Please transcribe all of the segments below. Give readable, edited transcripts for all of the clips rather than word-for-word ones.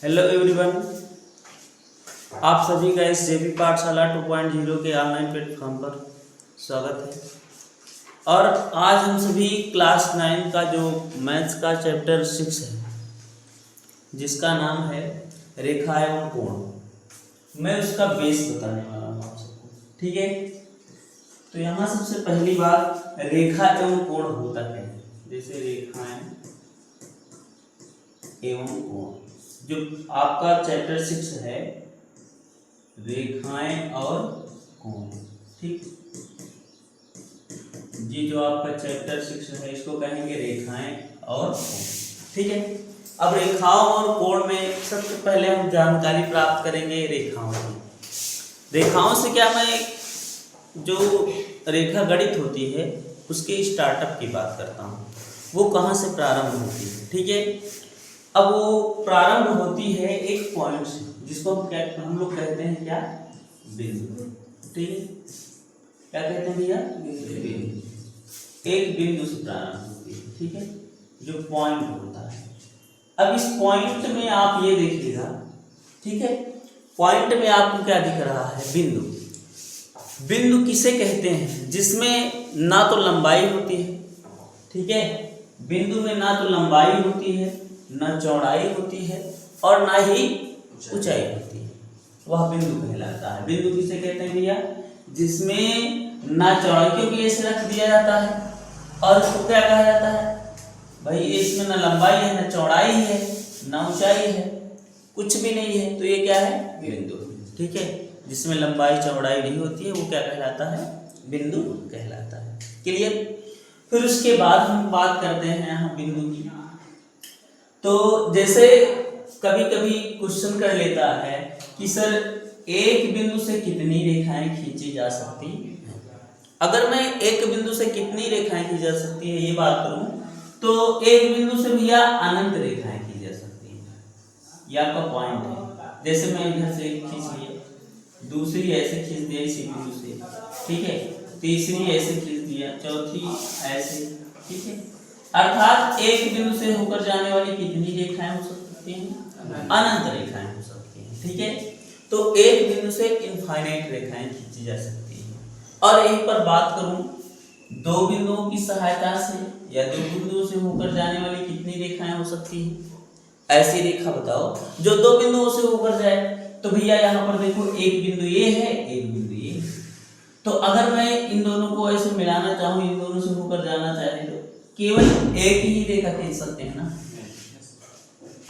Hello everyone, आप सभी का इस जेपी पाठशाला 2.0 के ऑनलाइन प्लेटफॉर्म पर स्वागत है। और आज हम सभी क्लास 9 का जो मैथ्स का चैप्टर 6 है, जिसका नाम है रेखा एवं कोण, मैं उसका बेस बताने वाला हूँ आप सबको। ठीक है, तो यहाँ सबसे पहली बात, रेखा एवं कोण होता क्या है। जैसे रेखाएं एवं कोण, जो आपका चैप्टर 6 है, रेखाएं और कोण। ठीक, ये जो आपका चैप्टर 6 है, इसको कहेंगे रेखाएं और कोण। ठीक है, अब रेखाओं और कोण में सबसे पहले हम जानकारी प्राप्त करेंगे रेखाओं की। रेखाओं से क्या, मैं जो रेखा गणित होती है उसके स्टार्टअप की बात करता हूँ, वो कहाँ से प्रारंभ होती है। ठीक है, अब वो प्रारंभ होती है एक पॉइंट से, जिसको हम लोग कहते हैं क्या, बिंदु। ठीक है, क्या कहते हैं भैया, बिंदु। एक बिंदु से प्रारंभ होती है। ठीक है, जो पॉइंट होता है। अब इस पॉइंट में आप ये देखिएगा, ठीक है, पॉइंट में आपको क्या दिख रहा है, बिंदु। बिंदु किसे कहते हैं, जिसमें ना तो लंबाई होती है। ठीक है, बिंदु में ना तो लंबाई होती है, ना चौड़ाई होती है, और ना ही ऊंचाई होती है, वह बिंदु कहलाता है। बिंदु किसे कहते हैं भैया, जिसमें ना चौड़ाई, क्योंकि ऐसे रख दिया जाता है, और इसको क्या कहा जाता है भाई, इसमें ना लंबाई है, ना चौड़ाई है, ना ऊंचाई है, कुछ भी नहीं है, तो ये क्या है, बिंदु। ठीक है, जिसमें लंबाई चौड़ाई नहीं होती है, वो क्या कहलाता है, बिंदु कहलाता है। क्लियर। फिर उसके बाद हम बात करते हैं यहाँ बिंदु की। तो जैसे कभी कभी क्वेश्चन कर लेता है कि सर एक बिंदु से कितनी रेखाएं खींची जा सकती हैं। अगर मैं एक बिंदु से कितनी रेखाएं खींची जा सकती है ये बात करूं, तो एक बिंदु से भैया अनंत रेखाएं खींची जा सकती हैं। ये आपका पॉइंट है। जैसे मैं इधर से खींच लिया, दूसरी ऐसे खींच दिया इसी बिंदु से, ठीक है, तीसरी ऐसे खींच दिया, चौथी ऐसे। ठीक है, अर्थात एक बिंदु से होकर जाने वाली कितनी रेखाएं हो सकती हैं, अनंत रेखाएं हो सकती हैं। ठीक है, तो एक बिंदु से इनफाइनाइट रेखाएं खींची जा सकती हैं। और यहीं पर बात करूं, दो बिंदुओं की सहायता से या दो बिंदुओं से होकर जाने वाली कितनी रेखाएं हो सकती हैं। ऐसी रेखा बताओ जो दो बिंदुओं से होकर जाए। तो भैया यहाँ पर देखो, एक बिंदु ये है, एक बिंदु ये है। तो अगर मैं इन दोनों को ऐसे मिलाना चाहूँ, इन दोनों से होकर जाना चाहे, तो केवल एक ही रेखा खींच सकते हैं ना।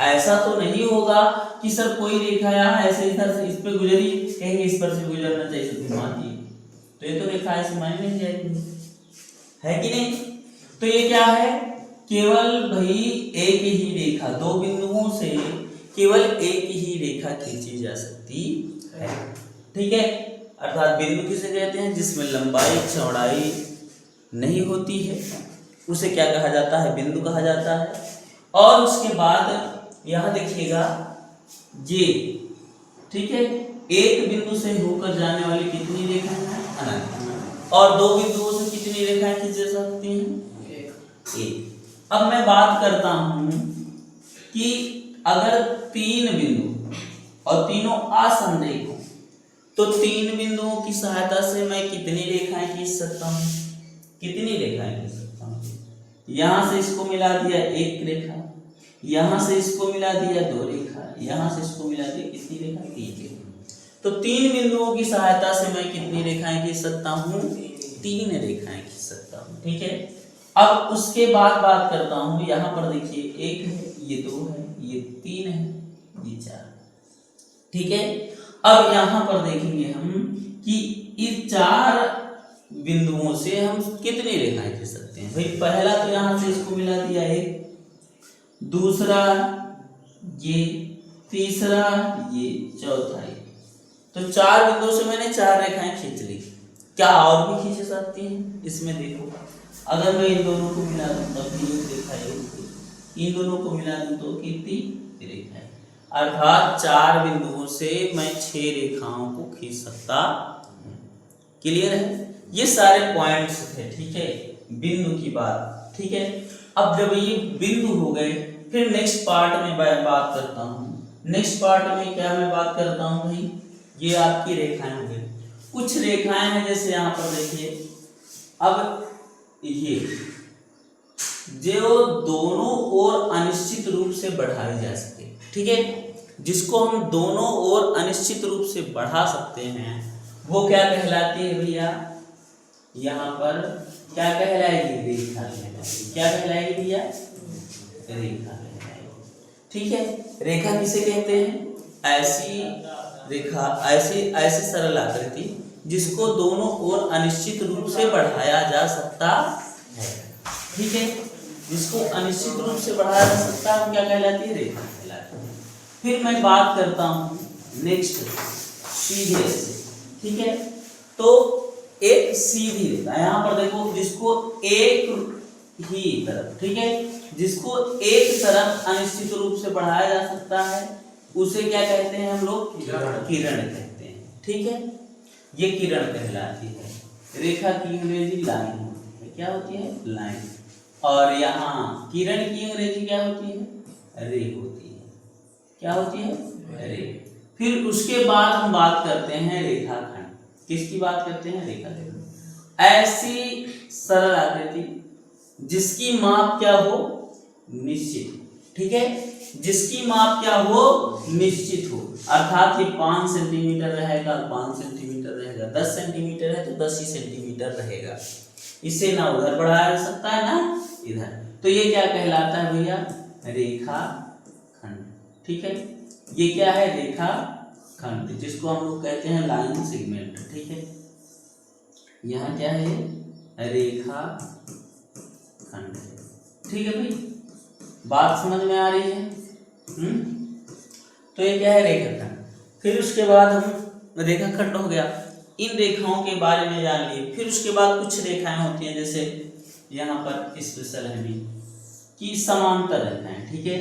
ऐसा तो नहीं होगा कि सर कोई रेखा यहाँ ऐसे इधर से इस पे गुजरी, कहेंगे इस पर से गुजरना चाहिए, तो घुमा दिए, तो ये तो रेखा ऐसे मायने नहीं जाएगी, है कि नहीं। तो ये क्या है, केवल भाई एक ही रेखा, दो बिंदुओं से केवल एक ही रेखा खींची जा सकती है। ठीक है, अर्थात बिंदु किसे कहते हैं, जिसमें लंबाई चौड़ाई नहीं होती है, उसे क्या कहा जाता है, बिंदु कहा जाता है। और उसके बाद यहाँ देखिएगा ये, ठीक है, एक बिंदु से होकर जाने वाली कितनी रेखाएं हैं, अनंत। और दो बिंदुओं से कितनी रेखाएं खींची जा सकती हैं, एक। अब मैं बात करता हूं कि अगर तीन बिंदु और तीनों असंरेख हो, तो तीन बिंदुओं की सहायता से मैं कितनी रेखाएं खींच सकता हूं, कितनी रेखाएं खींच सकता हूं। यहां से इसको मिला दिया एक रेखा, यहां से इसको मिला दिया दो रेखा, यहां से इसको मिला दिया कितनी रेखा, तीन रेखा। तो तीन बिंदुओं की सहायता से मैं कितनी रेखाएं खींच सकता हूं, तीन रेखाएं खींच सकता हूं। ठीक है, अब उसके बाद बात करता हूं, यहां पर देखिए एक है, ये दो है, ये तीन है, ये चार। ठीक है, अब यहां पर देखेंगे हम कि इस चार बिंदुओं से हम कितनी रेखाएं खींच सकते हैं। भाई पहला तो यहां से इसको मिला दिया एक, दूसरा ये, तीसरा ये, चौथा ये। तो चार बिंदुओं से मैंने चार रेखाएं खींच ली। क्या और भी खींच सकती हैं, इसमें देखो, अगर मैं इन दोनों को मिला दूं तब भी एक रेखा है, इन दोनों को मिला दूं तो कितनी रेखा है। अर्थात चार बिंदुओं से मैं 6 रेखाओं को खींच सकता हूं। क्लियर है, ये सारे पॉइंट्स थे। ठीक है, बिंदु की बात। ठीक है, अब जब ये बिंदु हो गए, फिर नेक्स्ट पार्ट में मैं बात करता हूं नेक्स्ट पार्ट में क्या मैं बात करता हूँ भाई, ये आपकी रेखाएं हो गई। कुछ रेखाएं हैं जैसे यहाँ पर देखिए, अब ये जो दोनों ओर अनिश्चित रूप से बढ़ाई जा सके, ठीक है, जिसको हम दोनों ओर अनिश्चित रूप से बढ़ा सकते हैं वो क्या कहलाती है भैया, यहाँ पर क्या कहलाएगी, रेखा कहलाएगी। क्या कहलाएगी भैया, रेखा कहलाएगी। ठीक है, रेखा किसे कहते हैं, ऐसी रेखा, ऐसी सरल आकृति जिसको दोनों ओर अनिश्चित रूप से बढ़ाया जा सकता है। ठीक है, जिसको अनिश्चित रूप से बढ़ाया जा सकता है वो क्या कहलाती है, रेखा कहलाती है। फिर मैं बात करता हूँ नेक्स्ट सीधे से। ठीक है, तो एक सीधी रेखा यहाँ पर देखो, जिसको एक ही तरफ, ठीक है, जिसको एक तरफ अनिश्चित रूप से बढ़ाया जा सकता है उसे क्या कहते हैं हम लोग, किरण कहते हैं। ठीक है, ये किरण कहलाती है। रेखा की अंग्रेजी लाइन होती है, क्या होती है, लाइन। और यहाँ किरण की अंग्रेजी क्या होती है, रे होती है। क्या होती है, रे। फिर उसके बाद हम बात करते हैं रेखाखंड। किसकी बात करते हैं, रेखाखंड। ऐसी सरल आकृति जिसकी माप क्या हो, निश्चित। ठीक है, जिसकी माप क्या हो, निश्चित हो, अर्थात ये 5 सेंटीमीटर रहेगा, 5 सेंटीमीटर रहेगा, 10 सेंटीमीटर है तो 10 ही सेंटीमीटर रहेगा। इसे ना उधर बढ़ाया जा सकता है ना इधर, तो ये क्या कहलाता है भैया, रेखाखंड। ठीक है, ये क्या है, रेखाखंड, जिसको हम लोग कहते हैं लाइन सेगमेंट। ठीक है, यहाँ क्या है, रेखाखंड। ठीक है भाई, बात समझ में आ रही है। तो ये क्या है, रेखाखंड। फिर उसके बाद हम, रेखाखंड हो गया, इन रेखाओं के बारे में जान लिए। फिर उसके बाद कुछ रेखाएं होती हैं, जैसे यहाँ पर स्पेशल है भी कि समांतर रेखाएं। ठीक है,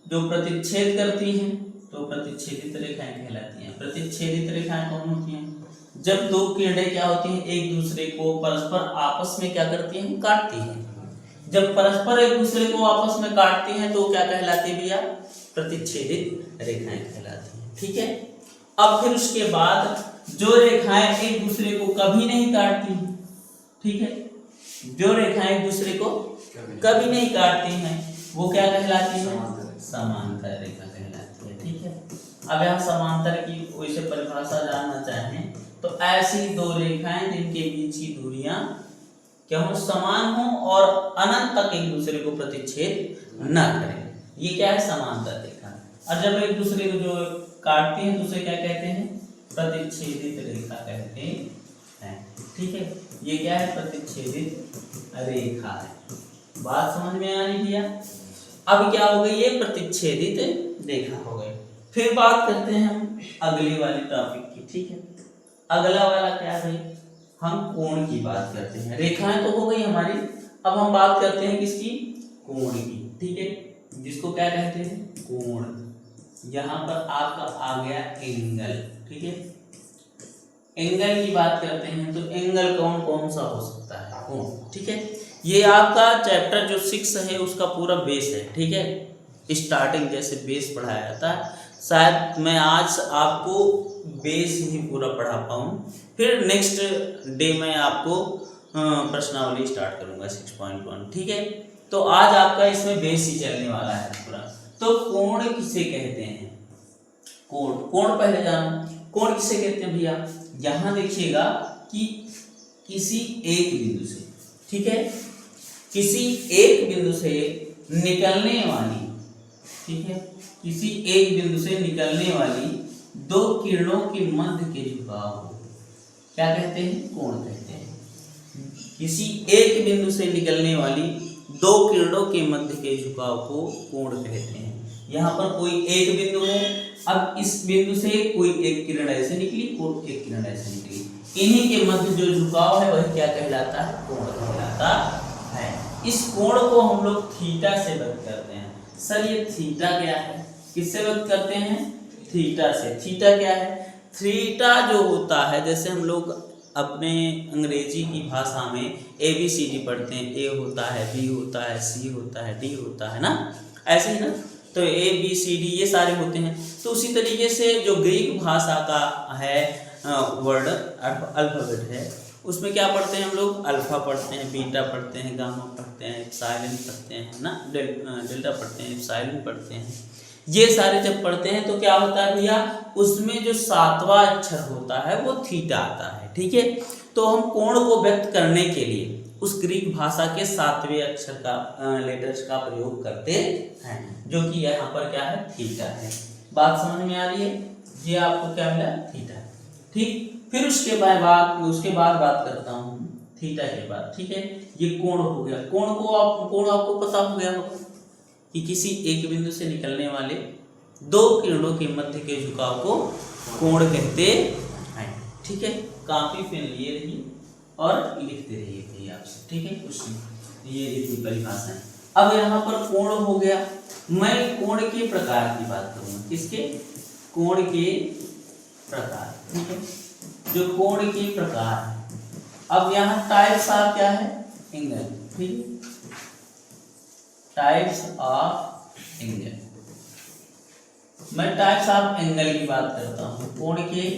जो प्रतिच्छेद करती हैं तो प्रतिच्छेदित रेखाएं कहलाती हैं। प्रतिच्छेदित रेखाएं कौन होती हैं, जब दो किरणें क्या होती हैं, एक दूसरे को परस्पर आपस में क्या करती हैं, काटती हैं। जब परस्पर एक दूसरे को आपस में काटती हैं तो क्या कहलाती है भैया, प्रतिच्छेदित रेखाएं कहलाती हैं। ठीक है, अब फिर उसके बाद जो रेखाएं एक दूसरे को कभी नहीं काटती, ठीक है, जो रेखाएं एक दूसरे को कभी नहीं काटती हैं वो क्या कहलाती है, समांतर रेखा कहलाती है। ठीक है, अब यहाँ समांतर की वैसे परिभाषा जानना चाहें तो ऐसी दो रेखाएं जिनके बीच की दूरियां क्या हो, समान हो और अनंत तक एक दूसरे को प्रतिच्छेद न करें, ये क्या है, समांतर रेखा। और जब एक दूसरे को जो काटते हैं तो उसे क्या कहते हैं, प्रतिच्छेदित रेखा कहते हैं। ठीक है, ये क्या है, प्रतिच्छेदित रेखा है। बात समझ में आ रही भैया। अब क्या हो गई, ये प्रतिच्छेदित रेखा हो गई। फिर बात करते हैं हम अगले वाले टॉपिक की। ठीक है, अगला वाला क्या है, हम कोण की बात करते हैं। रेखाएं तो हो गई हमारी, अब हम बात करते हैं किसकी, कोण की। ठीक है, जिसको क्या कहते हैं, कोण। यहाँ पर आपका आ गया एंगल। ठीक है, एंगल की बात करते हैं तो एंगल कौन कौन सा हो सकता है, कोण। ठीक है, ये आपका चैप्टर जो 6 है उसका पूरा बेस है। ठीक है, स्टार्टिंग जैसे बेस पढ़ाया जाता है, शायद मैं आज आपको बेस ही पूरा पढ़ा पाऊँ। फिर नेक्स्ट डे में आपको प्रश्नावली स्टार्ट करूंगा 6.1। ठीक है, तो आज आपका इसमें बेस ही चलने वाला है पूरा। तो कोण किसे कहते हैं, कोण, कोण पहले जानो, कोण किसे कहते हैं भैया। यहाँ देखिएगा कि किसी एक बिंदु से, ठीक है, किसी एक बिंदु से निकलने वाली, ठीक है, किसी एक बिंदु से निकलने वाली दो किरणों के मध्य के झुकाव को क्या कहते हैं, कोण कहते हैं। किसी एक बिंदु से निकलने वाली दो किरणों के मध्य के झुकाव को कोण कहते हैं। यहाँ पर कोई एक बिंदु है, अब इस बिंदु से कोई एक किरण ऐसे निकली, कोई एक किरण ऐसे निकली, इन्हीं के मध्य जो झुकाव है वही क्या कहलाता है, कोण कहलाता है। इस कोण को हम लोग थीटा से व्यक्त करते हैं। सर ये थीटा क्या है, किससे व्यक्त करते हैं, थीटा से। थीटा क्या है, थीटा जो होता है, जैसे हम लोग अपने अंग्रेजी की भाषा में ABCD पढ़ते हैं, A होता है, B होता है, C होता है, D होता है ना, ऐसे ही ना। तो ए बी सी डी ये सारे होते हैं। तो उसी तरीके से जो ग्रीक भाषा का है वर्ड अल्फाबेट है, उसमें क्या पढ़ते हैं हम लोग, अल्फा पढ़ते हैं, बीटा पढ़ते हैं, गामा पढ़ते हैं, एप्सिलॉन पढ़ते हैं ना, डेल्टा पढ़ते हैं, एप्सिलॉन पढ़ते हैं। ये सारे जब पढ़ते हैं तो क्या होता है भैया, उसमें जो 7वां अक्षर होता है वो थीटा आता है। ठीक है, तो हम कोण को व्यक्त करने के लिए उस ग्रीक भाषा के 7वें अक्षर का लेटर्स का प्रयोग करते हैं, जो कि यहाँ पर क्या है, थीटा है। बात समझ में आ रही है, ये आपको क्या मिला, थीटा। ठीक, फिर उसके बाद बात करता हूँ थीटा के बाद। ठीक है, ये कोण हो गया। कोण आपको पता हो गया होगा कि किसी एक बिंदु से निकलने वाले दो किरणों के मध्य के झुकाव को कोण कहते हैं। ठीक है, काफी पेन लिए रहिए और लिखते रहिए भैया आपसे। ठीक है, कुछ नहीं, ये इतनी परिभाषा है। अब यहाँ पर कोण हो गया, मैं कोण के प्रकार की बात करूंगा। किसके, कोण के प्रकार। ठीक है, जो कोण के प्रकार है। अब यहाँ टाइप्स ऑफ क्या है, एंगल। ठीक है, टाइप्स ऑफ एंगल, मैं टाइप्स ऑफ एंगल की बात करता हूँ, कोण के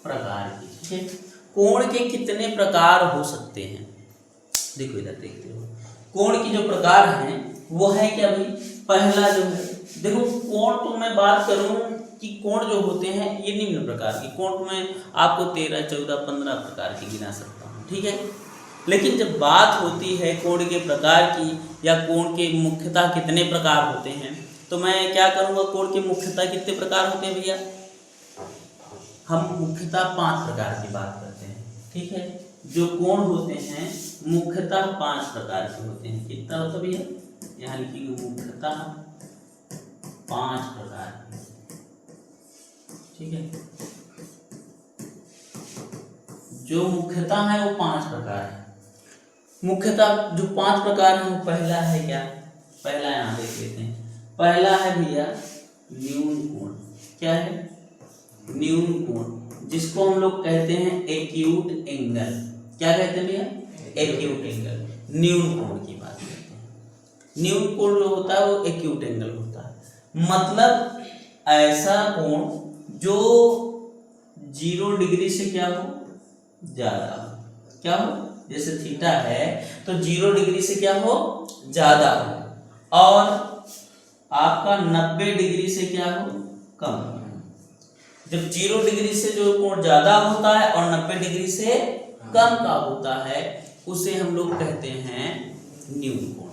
प्रकार की। ठीक है, कोण के कितने प्रकार हो सकते हैं, देखो इधर देखते हो। कोण की जो प्रकार हैं वो है क्या भाई, पहला जो है, देखो कोण तो मैं बात करूं कि कोण जो होते हैं ये निम्न प्रकार के कोण, मैं आपको 13, 14, 15 प्रकार के गिना सकता हूँ। ठीक है, लेकिन जब बात होती है कोण के प्रकार की या कोण के मुख्यतः कितने प्रकार होते हैं, तो मैं क्या करूँगा, कोण के मुख्यतः कितने प्रकार होते हैं भैया, हम मुख्यतः 5 प्रकार की बात करते हैं। ठीक है, जो कोण होते हैं मुख्यतः 5 प्रकार के होते हैं। कितना होता है भैया, यहाँ लिखिए मुख्यतः 5 प्रकार के। ठीक है, जो मुख्यतः है वो 5 प्रकार है। मुख्यतः जो 5 प्रकार है वो पहला है क्या, पहला यहाँ देख लेते हैं। पहला है भैया न्यून कोण। क्या है, न्यून कोण, जिसको हम लोग कहते हैं एक्यूट एंगल। क्या कहते हैं भैया, एक्यूट एंगल। न्यून कोण की बात करते हैं। न्यून कोण जो होता है वो एक्यूट एंगल होता है, मतलब ऐसा कोण जो 0 डिग्री से क्या हो, ज्यादा हो। क्या हो, जैसे थीटा है तो 0 डिग्री से क्या हो, ज्यादा हो, और आपका 90 डिग्री से क्या हो, कम हो। जब 0 डिग्री से जो कोण ज्यादा होता है और 90 डिग्री से कम का होता है, उसे हम लोग कहते हैं न्यून कोण,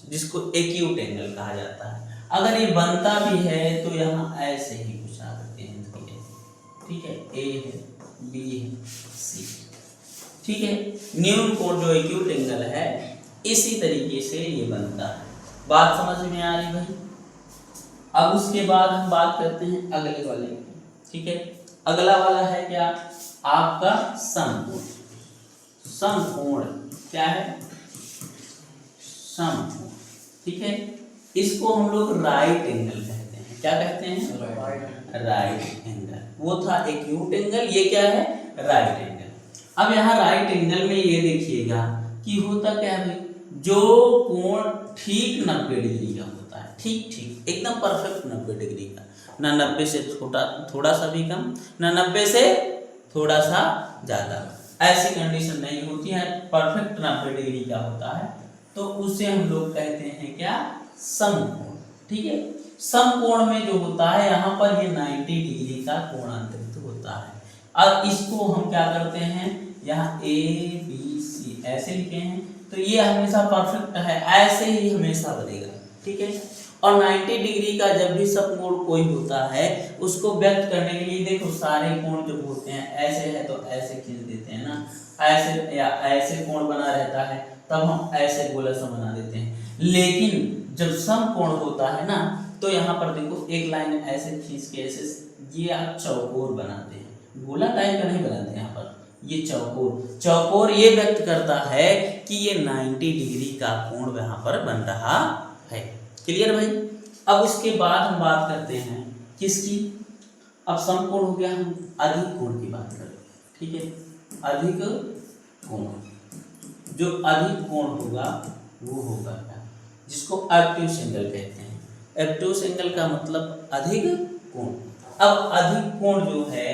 जिसको एक्यूट एंगल कहा जाता है। अगर ये बनता भी है तो यहाँ ऐसे ही कुछ आते हैं। ठीक है, ए है, बी है, सी। ठीक है, न्यून कोण जो एक्यूट एंगल है इसी तरीके से ये बनता है। बात समझ में आ रही भाई। अब उसके बाद हम बात करते हैं अगले वाले की। ठीक है, अगला वाला है क्या, आपका समकोण। समकोण क्या है, समकोण। ठीक है, इसको हम लोग राइट एंगल कहते हैं। क्या कहते हैं, राइट एंगल। वो था एक्यूट एंगल, ये क्या है, राइट एंगल। अब यहाँ राइट एंगल में ये देखिएगा कि होता क्या है, जो कोण ठीक 90 डिग्री का होता है, ठीक एकदम परफेक्ट 90 डिग्री का, ना 90 से थोड़ा सा भी कम, ना 90 से थोड़ा सा ज्यादा, ऐसी कंडीशन नहीं होती है, परफेक्ट 90 डिग्री का होता है, तो उसे हम लोग कहते हैं क्या, समकोण। ठीक है, समकोण में जो होता है यहाँ पर ये 90 डिग्री का कोणांतरित होता है। अब इसको हम क्या करते हैं, यहाँ ए बी सी ऐसे लिखे हैं, तो ये हमेशा परफेक्ट है, ऐसे ही हमेशा बनेगा। ठीक है, और 90 डिग्री का जब भी समकोण कोई होता है उसको व्यक्त करने के लिए देखो सारे कोण जब होते हैं ऐसे है तो ऐसे खींच देते हैं ना, ऐसे या ऐसे कोण बना रहता है तब हम ऐसे गोला सा बना देते हैं। लेकिन जब समकोण होता है ना तो यहाँ पर देखो एक लाइन ऐसे खींच के ऐसे ये आप चौकोर बनाते हैं, गोला टाइप का नहीं बनाते यहाँ पर, ये चौकोर ये व्यक्त करता है कि ये 90 डिग्री का कोण यहाँ पर बन रहा है। क्लियर भाई। अब उसके बाद हम बात करते हैं किसकी, अब समकोण हो गया, हम अधिक कोण की बात करें। ठीक है, अधिक कोण, जो अधिक कोण होगा वो होगा क्या, जिसको ऑब्ट्यूज एंगल कहते हैं। एब्ट्यूस एंगल का मतलब अधिक कोण। अब अधिक कोण जो है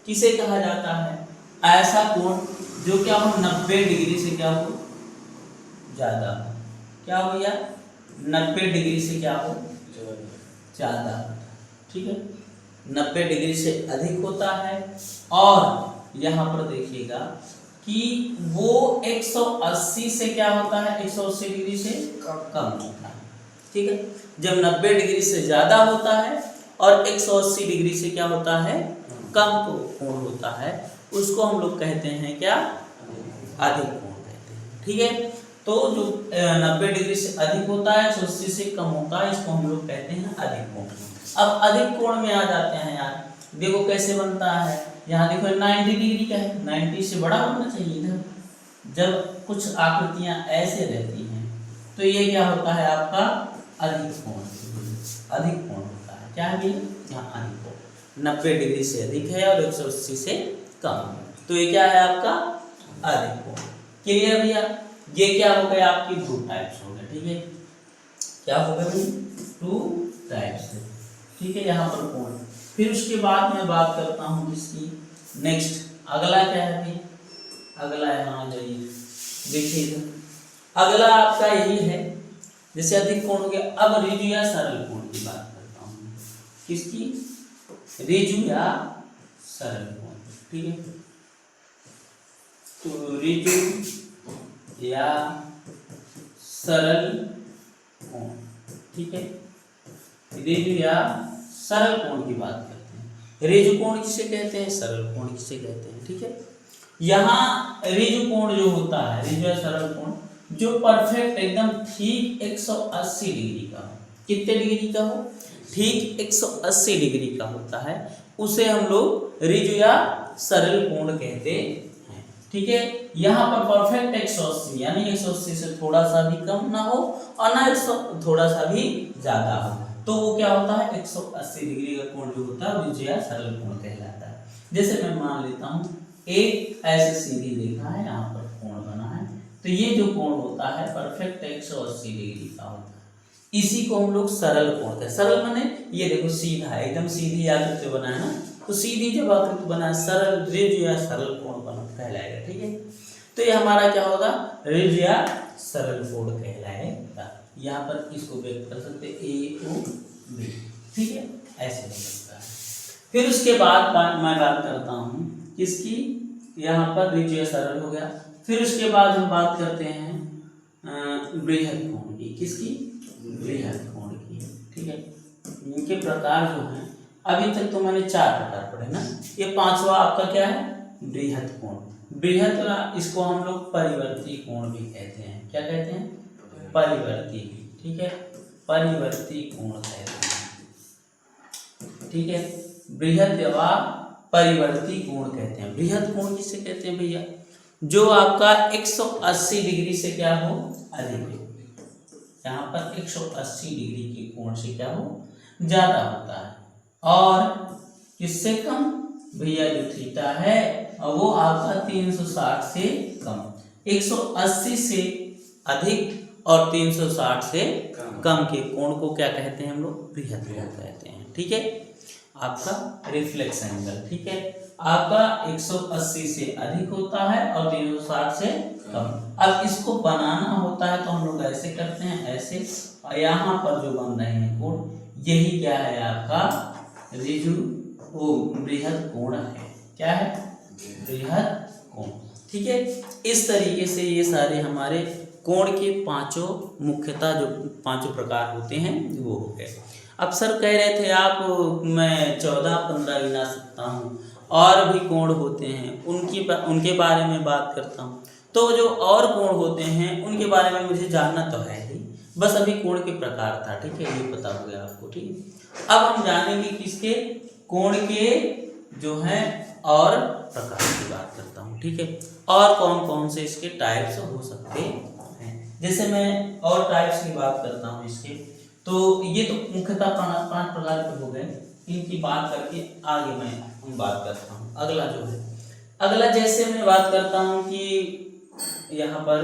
किसे कहा जाता है? ऐसा कोण जो क्या हो 90 डिग्री से क्या हो ज्यादा हो। क्या हो भैया? 90 डिग्री से क्या हो ज्यादा। ठीक है, 90 डिग्री से अधिक होता है। और यहाँ पर देखिएगा कि वो 180 से क्या होता है, 180 डिग्री से कम होता है। ठीक है, जब 90 डिग्री से ज्यादा होता है और 180 डिग्री से क्या होता है, कम कोण होता है, उसको हम लोग कहते हैं क्या? अधिक कोण कहते हैं। ठीक है, तो जो 90 डिग्री से अधिक होता है, 180 से कम होता है, इसको हम लोग कहते हैं अधिक कोण। अब अधिक कोण में आ जाते हैं यार, देखो कैसे बनता है। यहाँ देखो 90 डिग्री का है, 90 से बड़ा होना चाहिए इधर। जब कुछ आकृतियां ऐसे रहती हैं तो ये क्या होता है आपका अधिक कोण। अधिक कोण होता है क्या है? यहाँ अधिक कोण 90 डिग्री से अधिक है और 180 से कम है, तो ये क्या है आपका अधिक कोण। क्लियर भैया? ये क्या हो गया आपकी 2 टाइप्स हो गए। ठीक है, क्या हो गए भाई? 2 टाइप्स। ठीक है, यहाँ पर कोण। फिर उसके बाद मैं बात करता हूँ इसकी नेक्स्ट, अगला क्या है भाई? अगला यहाँ जाइए, देखिए इधर अगला आपका यही है, जैसे अधिक कोण हो गया। अब ऋजु या सरल कोण की बात करता हूँ। किसकी? ऋजु या सरल कोण। ठीक है, तो ऋजु या सरल कोण। ठीक है, ऋजु या सरल कोण की बात करते हैं। ऋजु कोण किसे कहते हैं, सरल कोण किसे कहते हैं? ठीक है, यहाँ ऋजु कोण जो होता है, ऋजु या सरल कोण, जो परफेक्ट एकदम ठीक 180 डिग्री का हो। कितने डिग्री का हो? ठीक 180 डिग्री का होता है, उसे हम लोग ऋजु या सरल कोण कहते हैं। ठीक है, यहाँ पर परफेक्ट 180 यानी 180 से थोड़ा सा भी कम ना हो और ना थोड़ा सा भी ज्यादा हो, तो वो क्या होता है 180 डिग्री का कोण जो होता है ऋजु या सरल कोण कहलाता है। जैसे मैं मान लेता हूँ एक ऐसे सीधी रेखा है, यहाँ पर कोण बना है, तो ये जो कोण होता है परफेक्ट 180 डिग्री का होता है, इसी को हम लोग सरल कोण कहते हैं। सरल माने ये देखो सीधा है, एकदम सीधी आकृति बना है ना, तो सीधी जब आकृति बना है सरल ऋजु या सरल कोण बना कहलाएगा। ठीक है, तो ये हमारा क्या होगा? ऋजु या सरल कोण कहलाएगा। यहाँ पर इसको व्यक्त कर सकते ए ओ बी। ठीक है, ऐसे हो सकता है। फिर उसके बाद मैं बात करता हूँ किसकी? यहाँ पर ऋजु या सरल हो गया। फिर उसके बाद हम बात करते हैं बृहद कोण की। किसकी? बृहद कोण की। ठीक है, इनके प्रकार जो हैं, अभी तक तो मैंने 4 प्रकार पढ़े ना, ये 5वां आपका क्या है? बृहद कोण। बृहद इसको हम लोग परिवर्ती कोण भी कहते हैं। क्या कहते हैं? परिवर्ती। ठीक है, परिवर्ती कोण कहते हैं। ठीक है, बृहद या परिवर्ती कोण कहते हैं। बृहद कोण किसे कहते हैं भैया? जो आपका 180 डिग्री से क्या हो अधिक है। यहाँ पर 180 डिग्री के कोण से क्या हो ज्यादा होता है, और किससे कम भैया? जो थीटा है वो आपका 360 से कम। 180 से अधिक और 360 से कम के कोण को क्या कहते हैं हम लोग? बृहद कोण कहते हैं। ठीक है, आपका रिफ्लेक्स एंगल। ठीक है, आपका 180 से अधिक होता है और 360 से कम। अब इसको बनाना होता है तो हम लोग ऐसे करते हैं, ऐसे, और यहाँ पर जो बन रहे हैं कोण, यही क्या है आपका ऋजु बृहद कोण है। क्या है? बृहद कोण। ठीक है, इस तरीके से ये सारे हमारे कोण के 5 मुख्यतः जो 5 प्रकार होते हैं वो हो गए। अब सर कह रहे थे आप मैं 14-15 गिना सकता हूँ, और भी कोण होते हैं उनके बारे में बात करता हूँ। तो जो और कोण होते हैं उनके बारे में मुझे जानना तो है ही, बस अभी कोण के प्रकार था। ठीक है, ये पता हो गया आपको। ठीक है, अब हम जानेंगे किसके? कोण के जो है और प्रकार की बात करता हूँ। ठीक है, और कौन कौन से इसके टाइप्स हो सकते हैं। जैसे मैं और टाइप्स की बात करता हूँ इसके, तो ये तो मुख्यतः 5 प्रकार के हो गए। इनकी बात करके आगे मैं बात करता हूँ। अगला जो है, अगला जैसे मैं बात करता हूँ कि यहाँ पर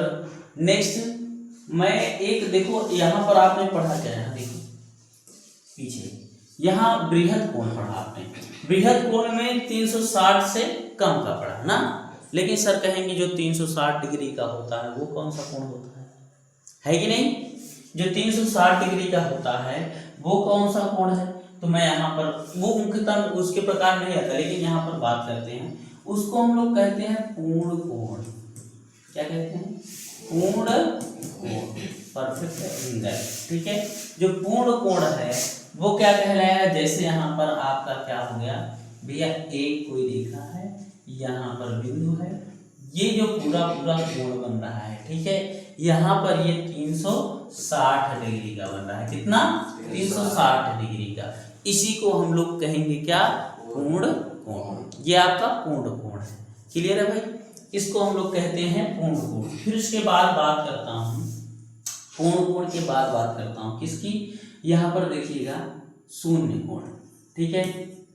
नेक्स्ट मैं एक देखो, यहाँ पर आपने पढ़ा क्या है? देखो पीछे यहाँ बृहद कोण पढ़ा आपने, बृहद कोण में 360 से कम का पढ़ा ना, लेकिन सर कहेंगे जो 360 डिग्री का होता है वो कौन सा कोण होता है कि नहीं? जो 360 डिग्री का होता है वो कौन सा कोण है? तो मैं यहाँ पर वो मुख्यतः उसके प्रकार नहीं आता, लेकिन यहाँ पर बात करते हैं उसको हम लोग कहते हैं पूर्ण कोण। क्या कहते हैं? पूर्ण कोण, परफेक्ट एंगल। ठीक है, जो पूर्ण कोण है वो क्या कहलाएगा? जैसे यहाँ पर आपका क्या हो गया भैया, एक कोई रेखा है, यहाँ पर बिंदु है, ये जो पूरा पूरा कोण बन रहा है, ठीक है, यहाँ पर ये 360 डिग्री का बन रहा है। कितना? 360 डिग्री का। इसी को हम लोग कहेंगे क्या? पूर्ण कोण। ये आपका पूर्ण कोण है। क्लियर है भाई? इसको हम लोग कहते हैं पूर्ण कोण। फिर उसके बाद बात करता हूँ, पूर्ण कोण के बाद बात करता हूँ किसकी? यहाँ पर देखिएगा शून्य कोण। ठीक है,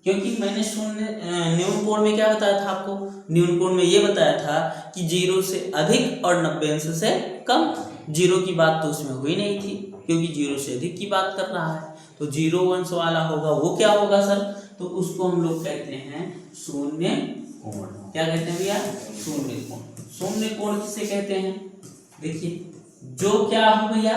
क्योंकि मैंने शून्य न्यून कोण में क्या बताया था आपको? न्यून कोण में ये बताया था कि 0 से अधिक और 90 अंश से कम। 0 की बात तो उसमें हुई नहीं थी, क्योंकि 0 से अधिक की बात कर रहा है, तो 0 अंश वाला होगा वो क्या होगा सर? तो उसको हम लोग कहते हैं शून्य कोण। क्या कहते हैं भैया? शून्य कोण। शून्य कोण किसे कहते हैं? देखिए, जो क्या हो भैया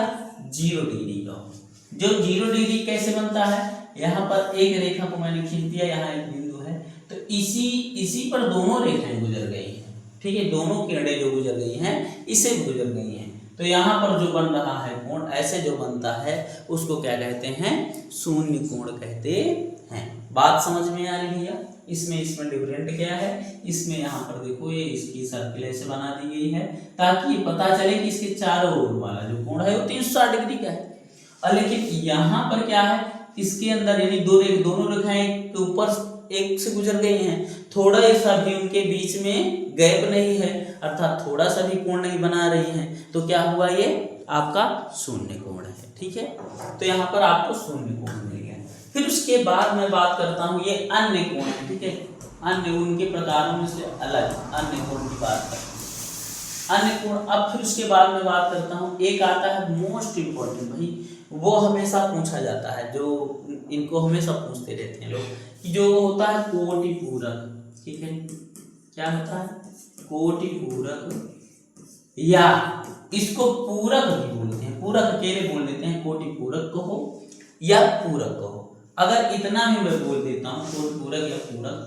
0 डिग्री का हो। जो 0 डिग्री कैसे बनता है? यहाँ पर एक रेखा को मैंने खींच दिया, यहाँ एक बिंदु है, तो इसी पर दोनों रेखाएं गुजर गई हैं। ठीक है, दोनों किरणें जो गुजर गई हैं इसे गुजर गई हैं, तो यहाँ पर जो बन रहा है कोण, ऐसे जो बनता है उसको क्या कहते हैं? शून्य कोण कहते हैं। बात समझ में आ रही भैया? इसमें डिफरेंट क्या है? इसमें यहाँ पर देखो ये इसकी सर्किल ऐसे बना दी गई है ताकि ये पता चले कि इसके चारों ओर वाला जो कोण है वो 360 डिग्री का है। और लेकिन यहाँ पर क्या है? इसके अंदर यानी दोनों रेखाएं के ऊपर एक से गुजर गई हैं, थोड़ा सा भी उनके बीच में गैप नहीं है, अर्थात थोड़ा सा भी कोण नहीं बना रही हैं, तो क्या हुआ? ये आपका शून्य कोण है। ठीक है, तो यहाँ पर आपको शून्य कोण मिल गया। फिर उसके बाद मैं बात करता हूँ ये अन्य कोण है। ठीक है, अन्य उनके प्रकारों में से अलग अन्य कोण की बात करते हैं। अन्य कोण, अब फिर उसके बाद मैं बात करता हूँ, एक आता है मोस्ट इम्पोर्टेंट भाई, वो हमेशा पूछा जाता है, जो इनको हमेशा पूछते रहते हैं लोग, कि जो होता है कोटि पूरक। ठीक है, क्या होता है? कोटि पूरक, या इसको पूरक भी बोलते हैं, पूरक अकेले बोल देते हैं, कोटि पूरक कहो या पूरक कहो। अगर इतना भी मैं बोल देता हूँ कोटि पूरक या पूरक,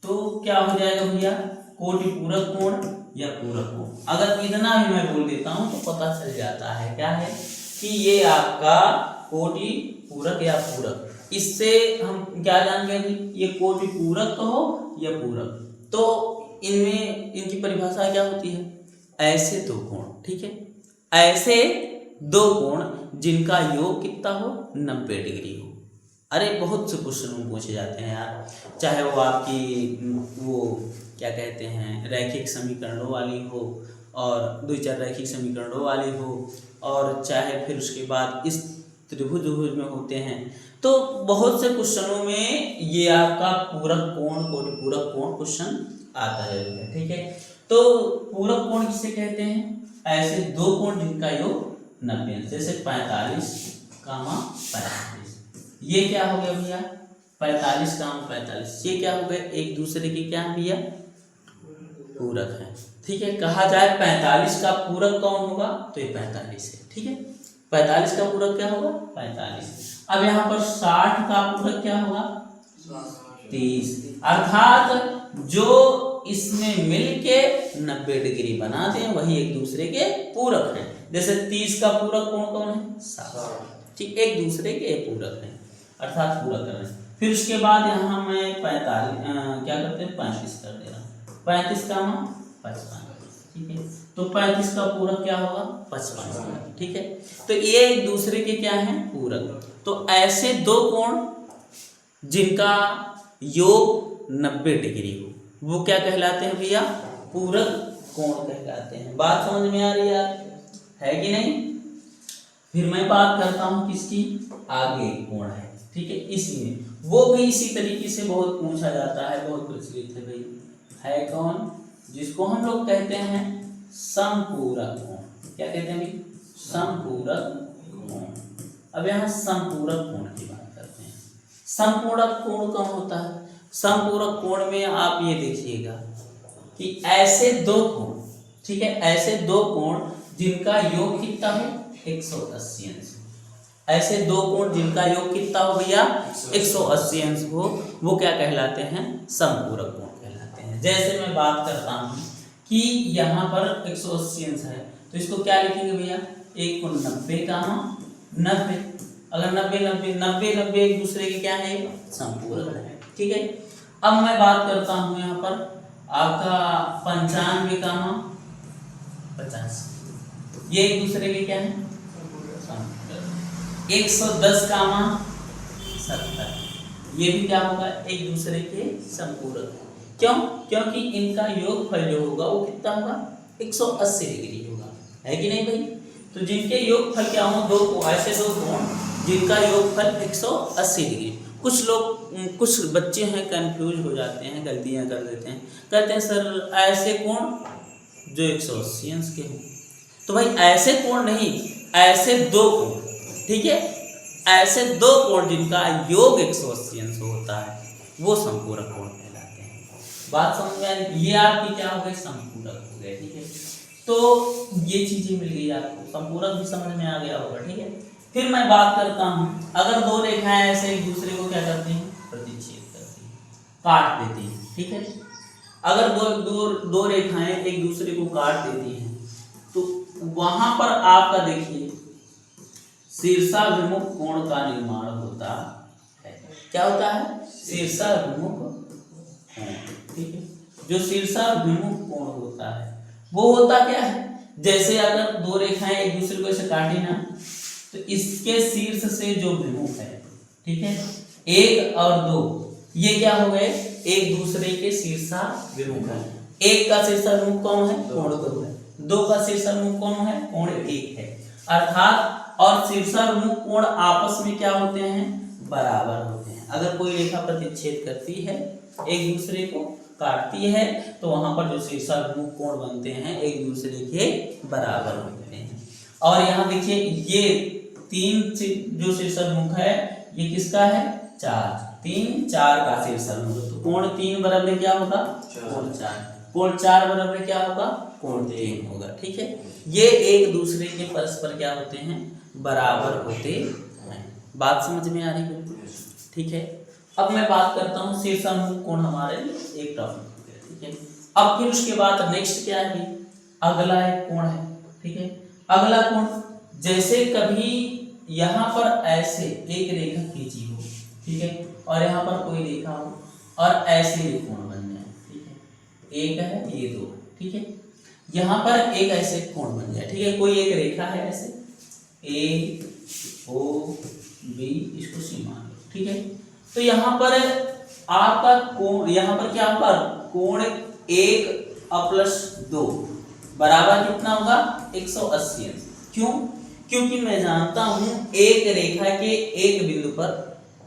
तो क्या हो जाएगा भैया? कोटि पूरक कोण या पूरक कोण। अगर इतना भी मैं बोल देता हूँ तो पता चल जाता है क्या है कि ये आपका कोटि पूरक या पूरक। इससे हम क्या जान गए कि ये कोटि पूरक कहो या पूरक, तो इनमें इनकी परिभाषा क्या होती है? ऐसे दो कोण। ठीक है, ऐसे दो कोण जिनका योग कितना हो? 90 डिग्री हो। अरे बहुत से क्वेश्चन पूछे जाते हैं यार, चाहे वो आपकी वो क्या कहते हैं रैखिक समीकरणों वाली हो, और 2-4 रैखिक समीकरणों वाली हो, और चाहे फिर उसके बाद इस त्रिभुज में होते हैं, तो बहुत से क्वेश्चनों में ये आपका पूरक कोण, कोटि पूरक कोण क्वेश्चन आता है। ठीक है, तो पूरक कोण किसे कहते हैं? ऐसे दो कोण जिनका योग 90, जैसे 45, 45। ये क्या हो गया भैया? 45, 45। ये क्या हो गया? एक दूसरे के क्या भैया? पूरक है। ठीक है, कहा जाए 45 का पूरक कौन होगा? तो ये 45 है। ठीक है, 45 का पूरक क्या होगा? 45। अब यहाँ पर 60 का पूरक क्या होगा? 30। अर्थात जो इसमें मिलके 90 डिग्री बनाते हैं वही एक दूसरे के पूरक हैं। जैसे 30 का पूरक कौन है? 60। ठीक, एक दूसरे के पूरक हैं, अर्थात पूरक कर रहे हैं। फिर उसके बाद यहाँ मैं 45 क्या करते हैं? 35 कर दे रहा हूँ। 35 का 55। ठीक है, तो 35 का पूरक क्या होगा? 55। ठीक है, तो ये एक दूसरे के क्या हैं? पूरक। तो ऐसे दो कोण जिनका योग 90 डिग्री हो वो क्या कहलाते हैं भैया? पूरक कोण कहलाते हैं। बात समझ में आ रही है कि नहीं? फिर मैं बात करता हूँ किसकी? आगे कोण है। ठीक है, इसमें वो भी इसी तरीके से बहुत पूछा जाता है, बहुत प्रचलित है भाई। है कौन? जिसको हम लोग कहते हैं समपूरक कोण। क्या कहते हैं भाई? समपूरक कोण। अब यहाँ समपूरक कोण की बात करते हैं। समपूरक कोण कौन होता है? समपूरक कोण में आप ये देखिएगा कि ऐसे दो कोण, ठीक है, ऐसे दो कोण जिनका योग कितना हो 180 अंश, ऐसे दो कोण जिनका योग कितना हो भैया 180 अंश हो, वो क्या कहलाते हैं? समपूरक कोण कहलाते हैं। जैसे मैं बात करता हूँ कि यहाँ पर 180 अंश है, तो इसको क्या लिखेंगे भैया? एक को 90 का 90, अगर 90 एक दूसरे के क्या है? समपूरक है, ठीक है। अब मैं बात करता हूँ यहाँ पर आपका 95 का 50, ये एक दूसरे के क्या है? 110 का 70, ये भी क्या होगा? एक दूसरे के समपूरक। क्यों? क्योंकि इनका योगफल जो होगा वो कितना होगा? 180 डिग्री होगा, है कि नहीं भाई? तो जिनके योगफल क्या हो, दो को ऐसे दो कोण जिनका योगफल 180 डिग्री। कुछ बच्चे हैं कंफ्यूज हो जाते हैं, गलतियां कर देते हैं, कहते हैं सर ऐसे कोण जो 180 अंश के हों। तो भाई ऐसे कोण नहीं, ऐसे दो कोण, ठीक है, ऐसे दो कोण जिनका योग 180 अंश होता है वो समपूरक कोण कहलाते हैं। बात समझ में आ रही? ये आपकी क्या हो गई? समपूरक हो गए, ठीक है। तो ये चीजें मिल गई आपको, समपूरक भी समझ में आ गया होगा, ठीक है। फिर मैं बात करता हूँ, अगर दो रेखाएं ऐसे एक दूसरे को क्या करती हैं? प्रतिच्छेद करती हैं, काट देती हैं, ठीक है। अगर दो रेखाएं एक दूसरे को काट देती हैं तो वहां पर आपका देखिए शीर्षाभिमुख कोण का निर्माण होता है। क्या होता है? शीर्षाभिमुख कोण, ठीक है। जो शीर्षाभिमुख कोण होता है वो होता क्या है? जैसे अगर दो रेखाएं एक दूसरे को ऐसे काटी ना, तो इसके शीर्ष से जो विमुख है, ठीक है, एक और दो, ये क्या हो गए? एक दूसरे के शीर्षाभिमुख है। एक का शीर्षाभिमुख कौन है? कोण 2 है। दो का शीर्षाभिमुख कौन है? कोण 1 है। अर्थात और शीर्षाभिमुख कोण आपस में क्या होते हैं? बराबर होते हैं। अगर कोई रेखा प्रतिच्छेद करती है, एक दूसरे को काटती है, तो वहां पर जो शीर्षाभिमुख कोण बनते हैं एक दूसरे के बराबर होते हैं। और यहाँ देखिए ये 3 जो शीर्षाभिमुख है ये किसका है? 4, 3 4 का शीर्षाभिमुख, तो कोण 3 बराबर क्या होगा? कोण 4। कोण 4 बराबर क्या होगा? कोण 3 होगा, ठीक है। ये एक दूसरे के परस्पर क्या होते हैं? बराबर होते हैं। बात समझ में आ रही है? ठीक है। अब मैं बात करता हूँ शीर्षाभिमुख कोण हमारे एक टॉपिक है, ठीक है। अब फिर उसके बाद नेक्स्ट क्या है? अगला एक कोण है, ठीक है। अगला कोण, जैसे कभी यहाँ पर ऐसे एक रेखा खींची हो, ठीक है, और यहाँ पर कोई रेखा हो और ऐसे ही कोण बन जाए, ठीक है। एक है, ये दो, ठीक है। यहाँ पर एक ऐसे कोण बन जाए, ठीक है। कोई एक रेखा है ऐसे ए ओ बी, इसको सी मान लो, ठीक है। तो यहाँ पर आपका कोण, यहाँ पर क्या होगा? कोण 1 प्लस 2 बराबर कितना होगा? 180 अंश। क्यों? क्योंकि मैं जानता हूं एक रेखा के एक बिंदु पर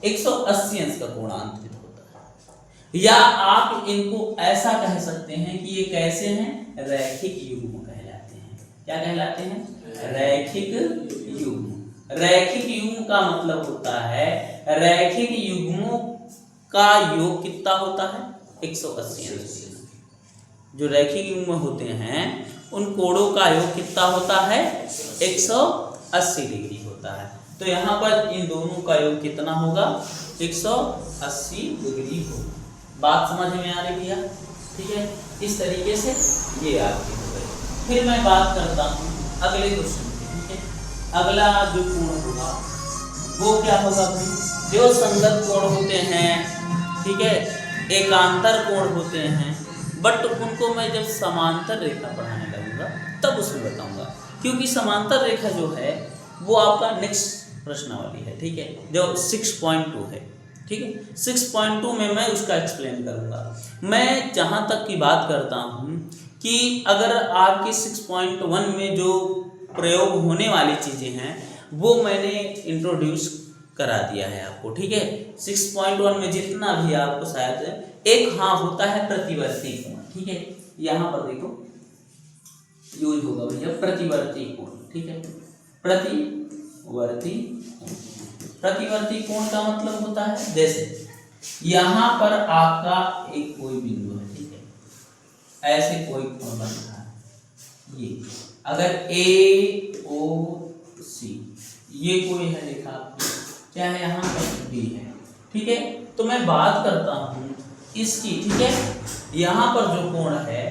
180 अंश का कोणांतरित होता है। या आप इनको ऐसा कह सकते हैं कि ये कैसे हैं? रैखिक युग्म कहलाते हैं। क्या कहलाते हैं? रैखिक युग्म। रैखिक युग्म का मतलब होता है, रैखिक युग्मों का योग कितना होता है? 180 अंश। जो रैखिक युग्म होते हैं उन कोणों का योग कितना होता है? 180 डिग्री होता है। तो यहाँ पर इन दोनों का योग कितना होगा? 180 डिग्री होगा। बात समझ में आ रही भैया? ठीक है, इस तरीके से ये आपके हो गए। फिर मैं बात करता हूँ अगले क्वेश्चन पे, ठीक है। अगला जो कोण होगा वो क्या होगा भाई? जो संगत कोण होते हैं, ठीक है, एकांतर कोण होते हैं, बट उनको मैं जब समांतर रेखा पढ़ाने लगूंगा तब उसमें बताऊंगा, क्योंकि समांतर रेखा जो है वो आपका नेक्स्ट प्रश्नावली है, ठीक है, जो 6.2 है, ठीक है। 6.2 में मैं उसका एक्सप्लेन करूंगा। मैं जहां तक की बात करता हूं कि अगर आपकी 6.1 में जो प्रयोग होने वाली चीज़ें हैं वो मैंने इंट्रोड्यूस करा दिया है आपको, ठीक है। 6.1 में जितना भी आपको शायद एक हाँ होता है प्रतिवर्ती कोण, ठीक है। यहाँ पर देखो यूज होगा भैया प्रतिवर्ती कोण, ठीक है, प्रतिवर्ती कोण। प्रतिवर्ती कोण का मतलब होता है, जैसे यहाँ पर आपका एक कोई बिंदु है, ठीक है, ऐसे कोई कोण बन रहा है, ये अगर ए ओ सी ये कोई है रेखा क्या है, यहाँ पर बी है, ठीक है। तो मैं बात करता हूँ इसकी, ठीक है, यहाँ पर जो कोण है,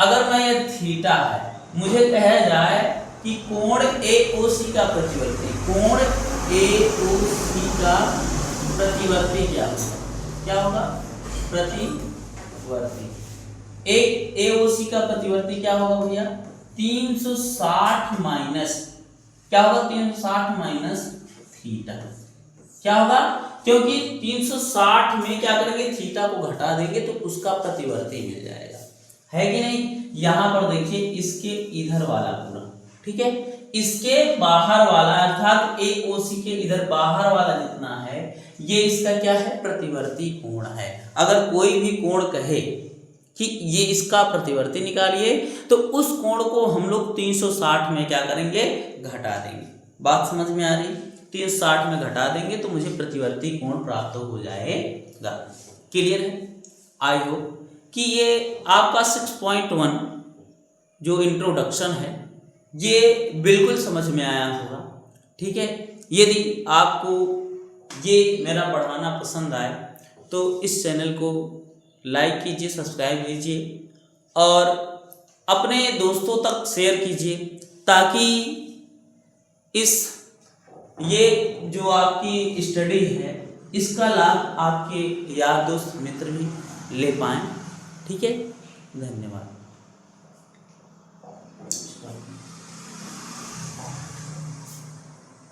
अगर मैं ये थीटा है, मुझे कहा जाए कि कोण AOC का प्रतिवर्ती, कोण AOC का प्रतिवर्ती क्या होगा, प्रतिवर्ती एक AOC का प्रतिवर्ती क्या होगा भैया, 360 माइनस क्या होगा, 360 माइनस थीटा, क्या होगा, क्योंकि 360 में क्या करेंगे, थीटा को घटा देंगे तो उसका प्रतिवर्ती मिल जाएगा, है कि नहीं। यहां पर देखिए इसके इधर वाला पूरा, ठीक है, इसके बाहर वाला अर्थात AOC के इधर बाहर वाला जितना है, ये इसका क्या है, प्रतिवर्ती कोण है। अगर कोई भी कोण कहे कि ये इसका प्रतिवर्ती निकालिए, तो उस कोण को हम लोग 360 में क्या करेंगे, घटा देंगे। बात समझ में आ रही, 360 में घटा देंगे तो मुझे प्रतिवर्ती कोण प्राप्त हो जाएगा। क्लियर है? आई होप कि ये आपका 6.1 जो इंट्रोडक्शन है ये बिल्कुल समझ में आया होगा, ठीक है। यदि आपको ये मेरा पढ़ाना पसंद आए तो इस चैनल को लाइक कीजिए, सब्सक्राइब कीजिए और अपने दोस्तों तक शेयर कीजिए, ताकि ये जो आपकी स्टडी है इसका लाभ आपके यार दोस्त मित्र भी ले पाएं, ठीक है। धन्यवाद।